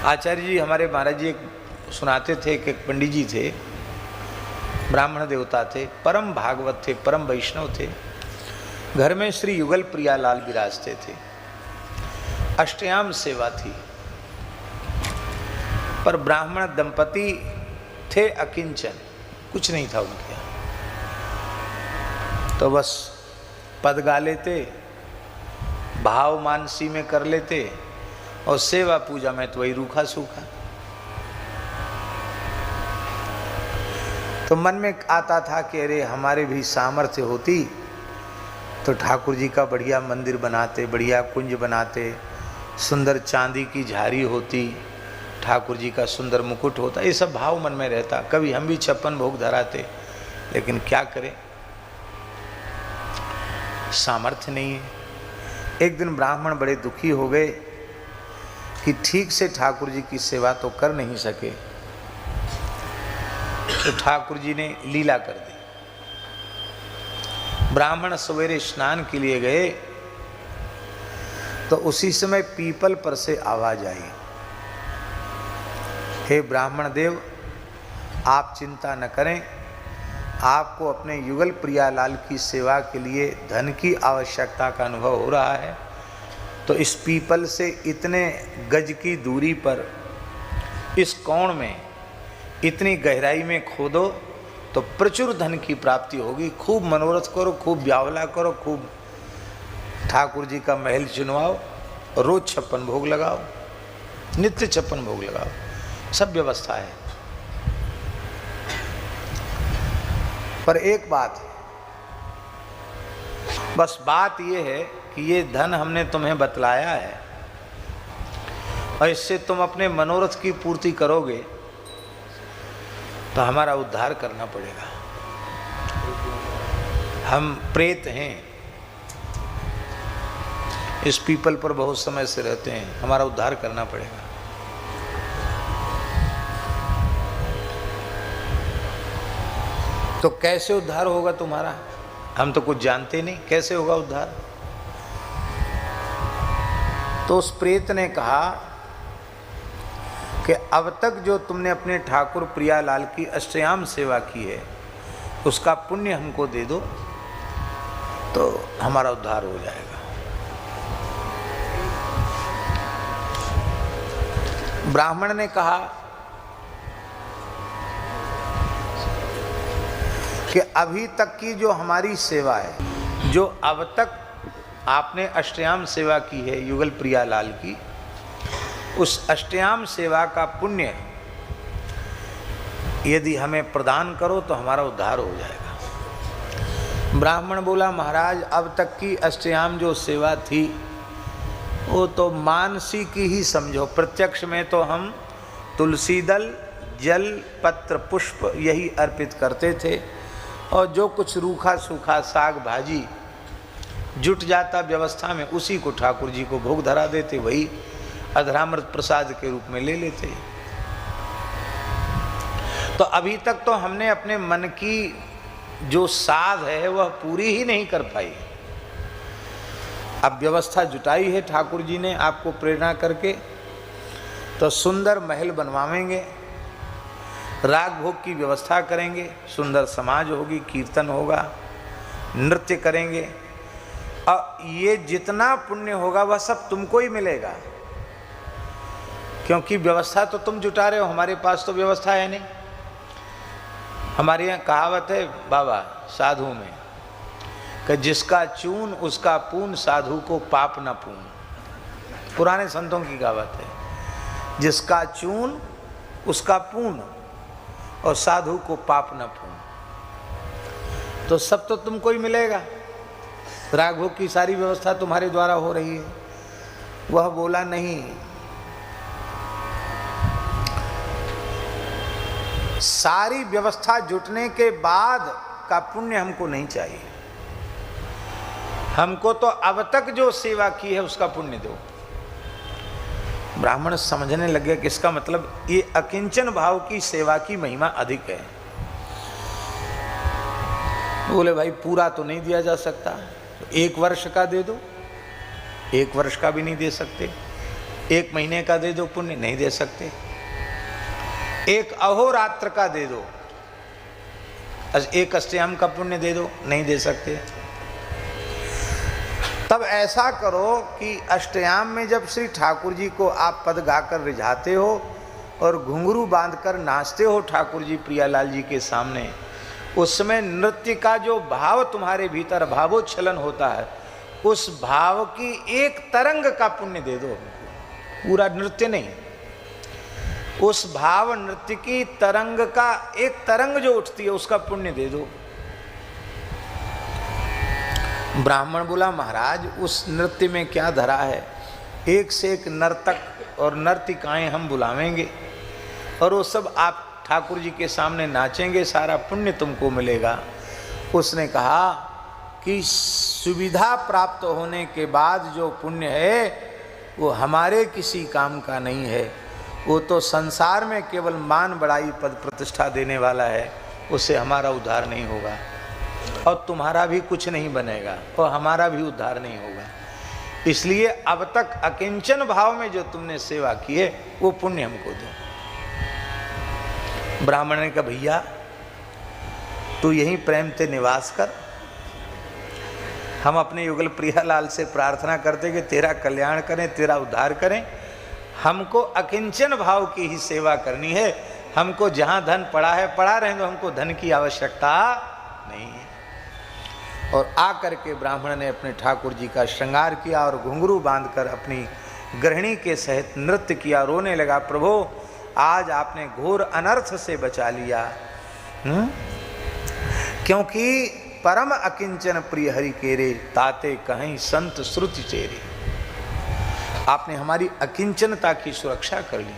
आचार्य जी हमारे महाराज जी एक सुनाते थे कि एक पंडित जी थे, ब्राह्मण देवता थे, परम भागवत थे, परम वैष्णव थे। घर में श्री युगल प्रियालाल विराजते थे। अष्टयाम सेवा थी, पर ब्राह्मण दंपति थे अकिंचन, कुछ नहीं था उनके यहाँ। तो बस पद गा लेते, भाव मानसी में कर लेते, और सेवा पूजा में तो वही रूखा सूखा। तो मन में आता था कि अरे हमारे भी सामर्थ्य होती तो ठाकुर जी का बढ़िया मंदिर बनाते, बढ़िया कुंज बनाते, सुंदर चांदी की झारी होती, ठाकुर जी का सुंदर मुकुट होता, ये सब भाव मन में रहता। कभी हम भी 56 भोग धराते, लेकिन क्या करें, सामर्थ्य नहीं है। एक दिन ब्राह्मण बड़े दुखी हो गए कि ठीक से ठाकुर जी की सेवा तो कर नहीं सके, तो ठाकुर जी ने लीला कर दी। ब्राह्मण सवेरे स्नान के लिए गए तो उसी समय पीपल पर से आवाज आई, हे ब्राह्मण देव, आप चिंता न करें, आपको अपने युगल प्रियालाल की सेवा के लिए धन की आवश्यकता का अनुभव हो रहा है, तो इस पीपल से इतने गज की दूरी पर इस कोण में इतनी गहराई में खोदो तो प्रचुर धन की प्राप्ति होगी। खूब मनोरथ करो, खूब ब्यावला करो, खूब ठाकुर जी का महल चुनवाओ, रोज 56 भोग लगाओ, नित्य 56 भोग लगाओ, सब व्यवस्था है। पर एक बात है, बस बात ये है कि ये धन हमने तुम्हें बतलाया है और इससे तुम अपने मनोरथ की पूर्ति करोगे तो हमारा उद्धार करना पड़ेगा। हम प्रेत हैं, इस पीपल पर बहुत समय से रहते हैं, हमारा उद्धार करना पड़ेगा। तो कैसे उद्धार होगा तुम्हारा? हम तो कुछ जानते नहीं, कैसे होगा उद्धार? तो उस प्रेत ने कहा कि अब तक जो तुमने अपने ठाकुर प्रियालाल की अष्टयाम सेवा की है उसका पुण्य हमको दे दो तो हमारा उद्धार हो जाएगा। ब्राह्मण ने कहा कि अभी तक की जो हमारी सेवा है, जो अब तक आपने अष्टयाम सेवा की है युगल प्रियालाल की, उस अष्टयाम सेवा का पुण्य यदि हमें प्रदान करो तो हमारा उद्धार हो जाएगा। ब्राह्मण बोला, महाराज अब तक की अष्टयाम जो सेवा थी वो तो मानसी की ही समझो, प्रत्यक्ष में तो हम तुलसी दल, जल, पत्र, पुष्प यही अर्पित करते थे, और जो कुछ रूखा सूखा साग भाजी जुट जाता व्यवस्था में उसी को ठाकुर जी को भोग धरा देते, वही अधरामृत प्रसाद के रूप में ले लेते। तो अभी तक तो हमने अपने मन की जो साध है वह पूरी ही नहीं कर पाई। अब व्यवस्था जुटाई है ठाकुर जी ने आपको प्रेरणा करके, तो सुंदर महल बनवाएंगे, राग भोग की व्यवस्था करेंगे, सुंदर समाज होगी, कीर्तन होगा, नृत्य करेंगे, और ये जितना पुण्य होगा वह सब तुमको ही मिलेगा, क्योंकि व्यवस्था तो तुम जुटा रहे हो, हमारे पास तो व्यवस्था है नहीं। हमारे यहाँ कहावत है बाबा साधु में कि जिसका चून उसका पून, साधु को पाप न पून। पुराने संतों की कहावत है, जिसका चून उसका पून और साधु को पाप न पून। तो सब तो तुमको ही मिलेगा, राग भोग की सारी व्यवस्था तुम्हारे द्वारा हो रही है। वह बोला नहीं, सारी व्यवस्था जुटने के बाद का पुण्य हमको नहीं चाहिए, हमको तो अब तक जो सेवा की है उसका पुण्य दो। ब्राह्मण समझने लगे कि इसका मतलब ये अकिंचन भाव की सेवा की महिमा अधिक है। बोले भाई पूरा तो नहीं दिया जा सकता, 1 वर्ष का दे दो, 1 वर्ष का भी नहीं दे सकते, 1 महीने का दे दो पुण्य, नहीं दे सकते। 1 अहोरात्र का दे दो, 1 अष्टयाम का पुण्य दे दो, नहीं दे सकते। तब ऐसा करो कि अष्टयाम में जब श्री ठाकुर जी को आप पद गाकर रिझाते हो और घुंघरू बांधकर नाचते हो ठाकुर जी प्रियालाल जी के सामने, उस समय नृत्य का जो भाव तुम्हारे भीतर भावोच्छलन होता है, उस भाव की एक तरंग का पुण्य दे दो, पूरा नृत्य नहीं, उस भाव नृत्य की तरंग का एक तरंग जो उठती है उसका पुण्य दे दो। ब्राह्मण बोला, महाराज उस नृत्य में क्या धरा है, एक से एक नर्तक और नर्तिकाएं हम बुलावेंगे और वो सब आप ठाकुर जी के सामने नाचेंगे, सारा पुण्य तुमको मिलेगा। उसने कहा कि सुविधा प्राप्त होने के बाद जो पुण्य है वो हमारे किसी काम का नहीं है, वो तो संसार में केवल मान बड़ाई पद प्रतिष्ठा देने वाला है, उससे हमारा उद्धार नहीं होगा और तुम्हारा भी कुछ नहीं बनेगा और हमारा भी उद्धार नहीं होगा। इसलिए अब तक अकिंचन भाव में जो तुमने सेवा की है वो पुण्य हमको दो। ब्राह्मण ने कहा, भैया तू यहीं प्रेम से निवास कर, हम अपने युगल प्रियालाल से प्रार्थना करते कि तेरा कल्याण करें, तेरा उद्धार करें। हमको अकिंचन भाव की ही सेवा करनी है, हमको जहाँ धन पड़ा है पड़ा रहेंगे, हमको धन की आवश्यकता नहीं है। और आकर के ब्राह्मण ने अपने ठाकुर जी का श्रृंगार किया और घुंघरू बांधकर अपनी गृहिणी के सहित नृत्य किया, रोने लगा, प्रभु आज आपने घोर अनर्थ से बचा लिया, क्योंकि परम अकिंचन प्रिय हरि केरे, ताते कहीं संत श्रुति चेरे। आपने हमारी अकिंचनता की सुरक्षा कर ली।